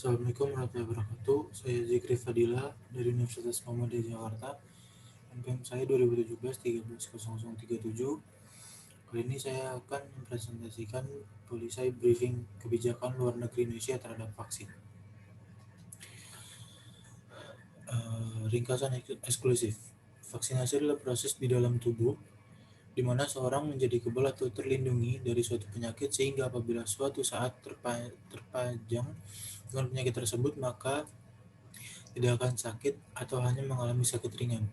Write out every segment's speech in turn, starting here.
Assalamualaikum warahmatullahi wabarakatuh. Saya Zikri Fadila dari Universitas Muhammadiyah Jakarta. NPM saya 2017-13-0037. Kali ini saya akan mempresentasikan Polisai Briefing Kebijakan Luar Negeri Indonesia terhadap vaksin. Ringkasan eksklusif. Vaksinasi adalah proses di dalam tubuh di mana seorang menjadi kebal atau terlindungi dari suatu penyakit sehingga apabila suatu saat terpajang dengan penyakit tersebut maka tidak akan sakit atau hanya mengalami sakit ringan.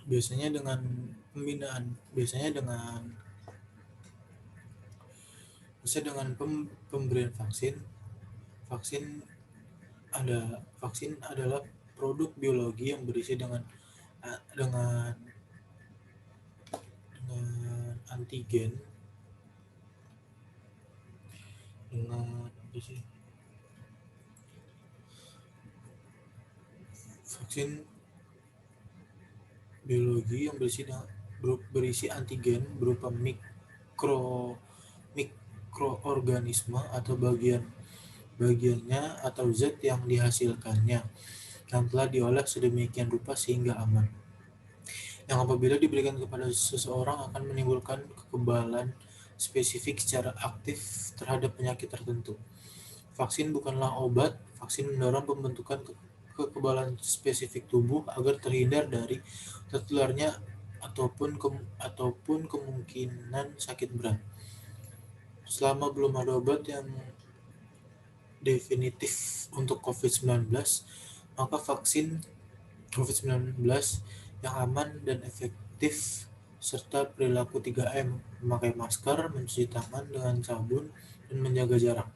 Biasanya dengan pemberian vaksin. Vaksin adalah produk biologi yang berisi dengan antigen vaksin biologi yang berisi antigen berupa mikroorganisme atau bagiannya atau zat yang dihasilkannya yang telah diolah sedemikian rupa sehingga aman, yang apabila diberikan kepada seseorang akan menimbulkan kekebalan spesifik secara aktif terhadap penyakit tertentu. Vaksin bukanlah obat. Vaksin mendorong pembentukan kekebalan spesifik tubuh agar terhindar dari tertularnya ataupun kemungkinan sakit berat. Selama belum ada obat yang definitif untuk COVID-19, maka vaksin COVID-19 yang aman dan efektif serta perilaku 3M, memakai masker, mencuci tangan dengan sabun, dan menjaga jarak,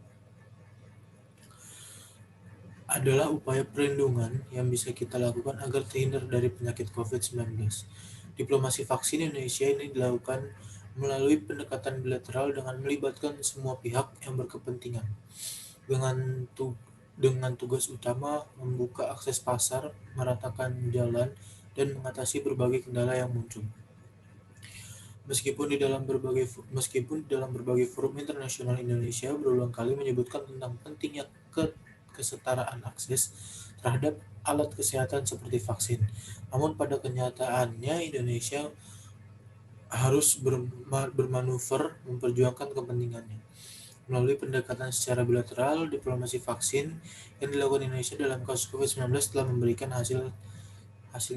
adalah upaya perlindungan yang bisa kita lakukan agar terhindar dari penyakit COVID-19. Diplomasi vaksin Indonesia ini dilakukan melalui pendekatan bilateral dengan melibatkan semua pihak yang berkepentingan, dengan tugas utama membuka akses pasar, meratakan jalan, dan mengatasi berbagai kendala yang muncul. Meskipun di dalam berbagai forum internasional, Indonesia berulang kali menyebutkan tentang pentingnya kesetaraan akses terhadap alat kesehatan seperti vaksin. Namun pada kenyataannya Indonesia harus bermanuver memperjuangkan kepentingannya. Melalui pendekatan secara bilateral, diplomasi vaksin yang dilakukan Indonesia dalam kasus COVID-19 telah memberikan hasil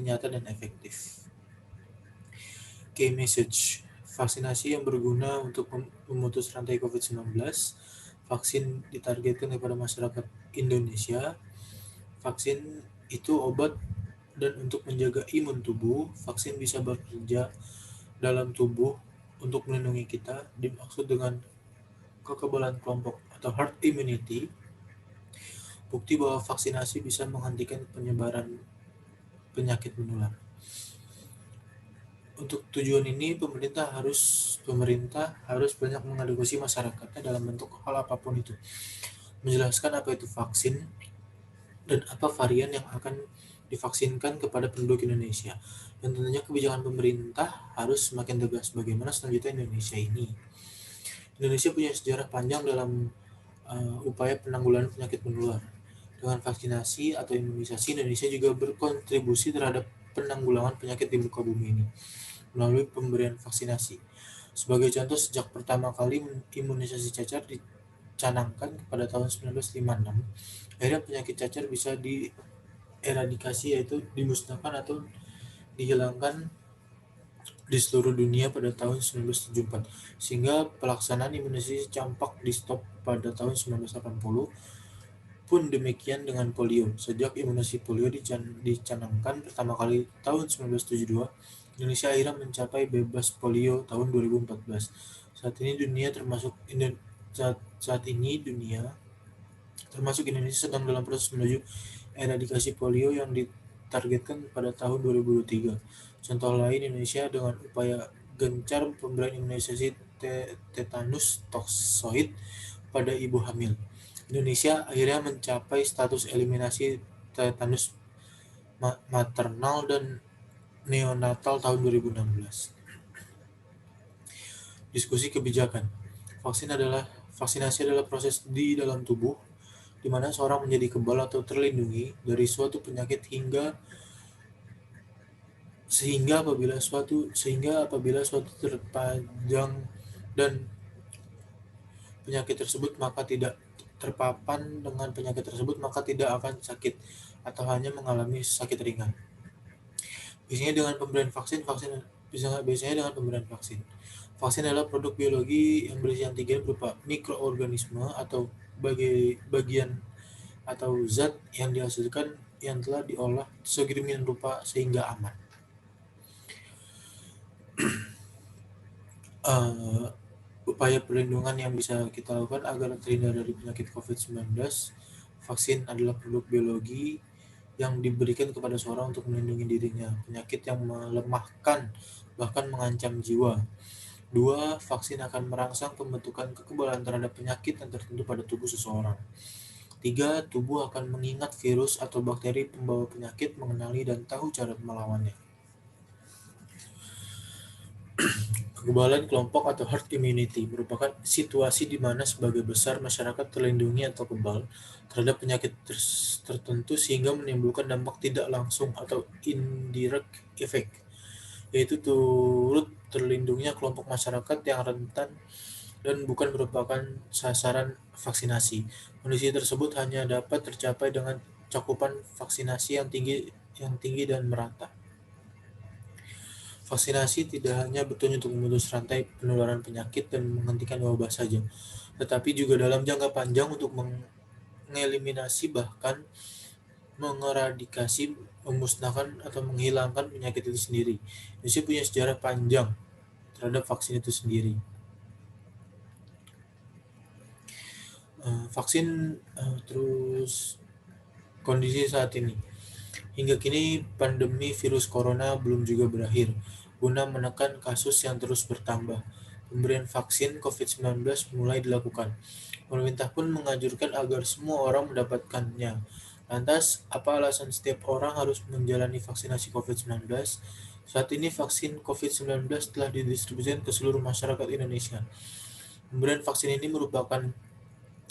nyata dan efektif. Key message: vaksinasi yang berguna untuk memutus rantai COVID-19. Vaksin ditargetkan kepada masyarakat Indonesia. Vaksin itu obat dan untuk menjaga imun tubuh. Vaksin bisa bekerja dalam tubuh untuk melindungi kita, dimaksud dengan kekebalan kelompok atau herd immunity. Bukti bahwa vaksinasi bisa menghentikan penyebaran penyakit menular. Untuk tujuan ini, pemerintah harus banyak mengedukasi masyarakatnya dalam bentuk hal apapun itu, menjelaskan apa itu vaksin dan apa varian yang akan divaksinkan kepada penduduk Indonesia. Dan tentunya kebijakan pemerintah harus semakin tegas bagaimana selanjutnya Indonesia ini. Indonesia punya sejarah panjang dalam upaya penanggulangan penyakit menular. Dengan vaksinasi atau imunisasi, Indonesia juga berkontribusi terhadap penanggulangan penyakit di muka bumi ini melalui pemberian vaksinasi. Sebagai contoh, sejak pertama kali imunisasi cacar dicanangkan pada tahun 1956, akhirnya penyakit cacar bisa dieradikasi, yaitu dimusnahkan atau dihilangkan di seluruh dunia pada tahun 1974, sehingga pelaksanaan imunisasi campak di stop pada tahun 1980. Pun demikian dengan polio. Sejak imunisasi polio dicanangkan pertama kali tahun 1972, Indonesia akhirnya mencapai bebas polio tahun 2014. Saat ini dunia termasuk Indonesia sedang dalam proses menuju eradikasi polio yang ditargetkan pada tahun 2023. Contoh lain, Indonesia dengan upaya gencar pemberian imunisasi tetanus toksoid pada ibu hamil. Indonesia akhirnya mencapai status eliminasi tetanus maternal dan neonatal tahun 2016. Diskusi kebijakan. Vaksinasi adalah proses di dalam tubuh di mana seorang menjadi kebal atau terlindungi dari suatu penyakit sehingga apabila suatu terpanjang dan penyakit tersebut maka tidak terpapan dengan penyakit tersebut maka tidak akan sakit atau hanya mengalami sakit ringan. Biasanya dengan pemberian vaksin. Vaksin adalah produk biologi yang berisi antigen berupa mikroorganisme atau bagian atau zat yang dihasilkan yang telah diolah sedemikian rupa sehingga aman. Uh, Upaya perlindungan yang bisa kita lakukan agar terhindar dari penyakit COVID-19, vaksin adalah produk biologi yang diberikan kepada seorang untuk melindungi dirinya, penyakit yang melemahkan bahkan mengancam jiwa. 2. Vaksin akan merangsang pembentukan kekebalan terhadap penyakit yang tertentu pada tubuh seseorang. 3. Tubuh akan mengingat virus atau bakteri pembawa penyakit, mengenali dan tahu cara melawannya. Kekebalan kelompok atau herd immunity merupakan situasi di mana sebagai besar masyarakat terlindungi atau kebal terhadap penyakit tertentu sehingga menimbulkan dampak tidak langsung atau indirect effect, yaitu turut terlindungnya kelompok masyarakat yang rentan dan bukan merupakan sasaran vaksinasi. Kondisi tersebut hanya dapat tercapai dengan cakupan vaksinasi yang tinggi dan merata. Vaksinasi tidak hanya bertujuan untuk memutus rantai penularan penyakit dan menghentikan wabah saja, tetapi juga dalam jangka panjang untuk mengeliminasi bahkan mengeradikasi, memusnahkan atau menghilangkan penyakit itu sendiri. Indonesia punya sejarah panjang terhadap vaksin itu sendiri. Terus kondisi saat ini. Hingga kini pandemi virus corona belum juga berakhir. Guna menekan kasus yang terus bertambah, pemberian vaksin COVID-19 mulai dilakukan. Pemerintah pun menganjurkan agar semua orang mendapatkannya. Lantas, apa alasan setiap orang harus menjalani vaksinasi COVID-19? Saat ini vaksin COVID-19 telah didistribusikan ke seluruh masyarakat Indonesia. Pemberian vaksin ini merupakan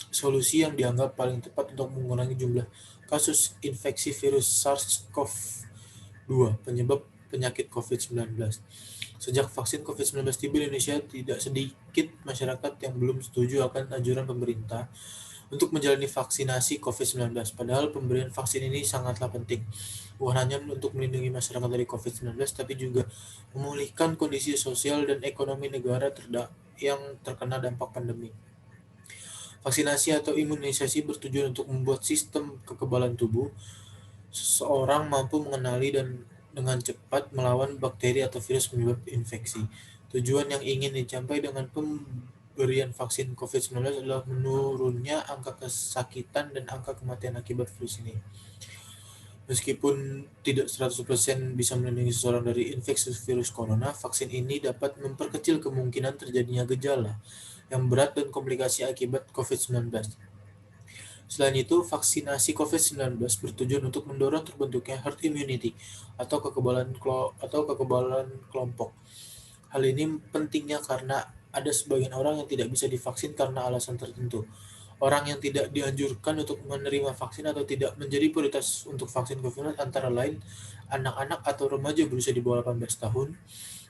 solusi yang dianggap paling tepat untuk mengurangi jumlah kasus infeksi virus SARS-CoV-2 penyebab penyakit COVID-19. Sejak vaksin COVID-19 tiba di Indonesia, tidak sedikit masyarakat yang belum setuju akan anjuran pemerintah untuk menjalani vaksinasi COVID-19. Padahal pemberian vaksin ini sangatlah penting, bukan hanya untuk melindungi masyarakat dari COVID-19, tapi juga memulihkan kondisi sosial dan ekonomi negara yang terkena dampak pandemi. Vaksinasi atau imunisasi bertujuan untuk membuat sistem kekebalan tubuh seseorang mampu mengenali dan dengan cepat melawan bakteri atau virus penyebab infeksi. Tujuan yang ingin dicapai dengan pemberian vaksin COVID-19 adalah menurunnya angka kesakitan dan angka kematian akibat virus ini. Meskipun tidak 100% bisa melindungi seseorang dari infeksi virus corona, vaksin ini dapat memperkecil kemungkinan terjadinya gejala yang berat dan komplikasi akibat COVID-19. Selain itu, vaksinasi COVID-19 bertujuan untuk mendorong terbentuknya herd immunity atau kekebalan kelompok. Hal ini pentingnya karena ada sebagian orang yang tidak bisa divaksin karena alasan tertentu. Orang yang tidak dianjurkan untuk menerima vaksin atau tidak menjadi prioritas untuk vaksin COVID-19 antara lain anak-anak atau remaja berusia di bawah 18 tahun,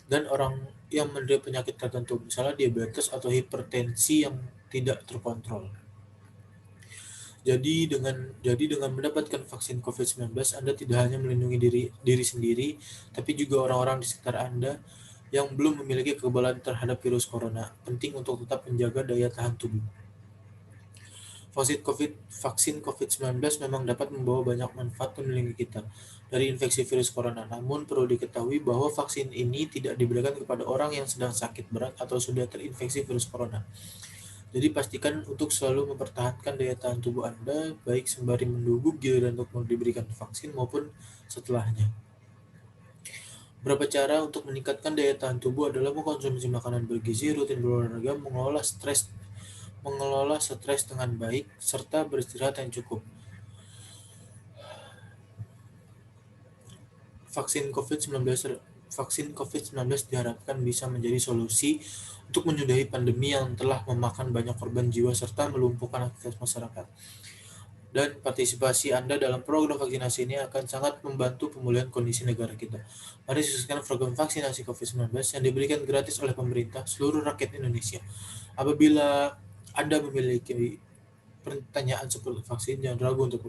dan orang yang menderita penyakit tertentu, misalnya diabetes atau hipertensi yang tidak terkontrol. Jadi dengan mendapatkan vaksin COVID-19, Anda tidak hanya melindungi diri sendiri, tapi juga orang-orang di sekitar Anda yang belum memiliki kekebalan terhadap virus corona. Penting untuk tetap menjaga daya tahan tubuh. Vaksin COVID-19 memang dapat membawa banyak manfaat melindungi kita dari infeksi virus corona. Namun perlu diketahui bahwa vaksin ini tidak diberikan kepada orang yang sedang sakit berat atau sudah terinfeksi virus corona. Jadi pastikan untuk selalu mempertahankan daya tahan tubuh Anda, baik sembari menunggu giliran untuk diberikan vaksin maupun setelahnya. Beberapa cara untuk meningkatkan daya tahan tubuh adalah mengkonsumsi makanan bergizi, rutin berolahraga, mengelola stres dengan baik, serta beristirahat yang cukup. Vaksin COVID-19 diharapkan bisa menjadi solusi untuk menyudahi pandemi yang telah memakan banyak korban jiwa serta melumpuhkan aktivitas masyarakat. dan partisipasi Anda dalam program vaksinasi ini akan sangat membantu pemulihan kondisi negara kita. Mari sukseskan program vaksinasi COVID-19 yang diberikan gratis oleh pemerintah seluruh rakyat Indonesia. Apabila Anda memiliki pertanyaan seputar vaksin, jangan ragu untuk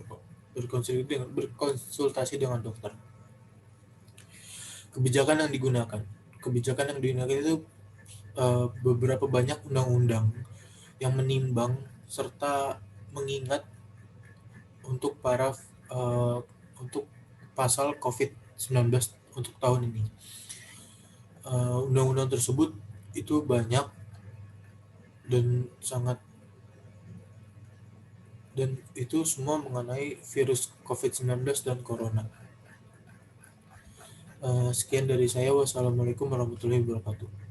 berkonsultasi dengan dokter. Kebijakan yang digunakan itu beberapa banyak undang-undang yang menimbang serta mengingat untuk untuk pasal COVID-19 untuk tahun ini. Undang-undang tersebut itu banyak dan itu semua mengenai virus COVID-19 dan corona. Sekian dari saya. Wassalamualaikum warahmatullahi wabarakatuh.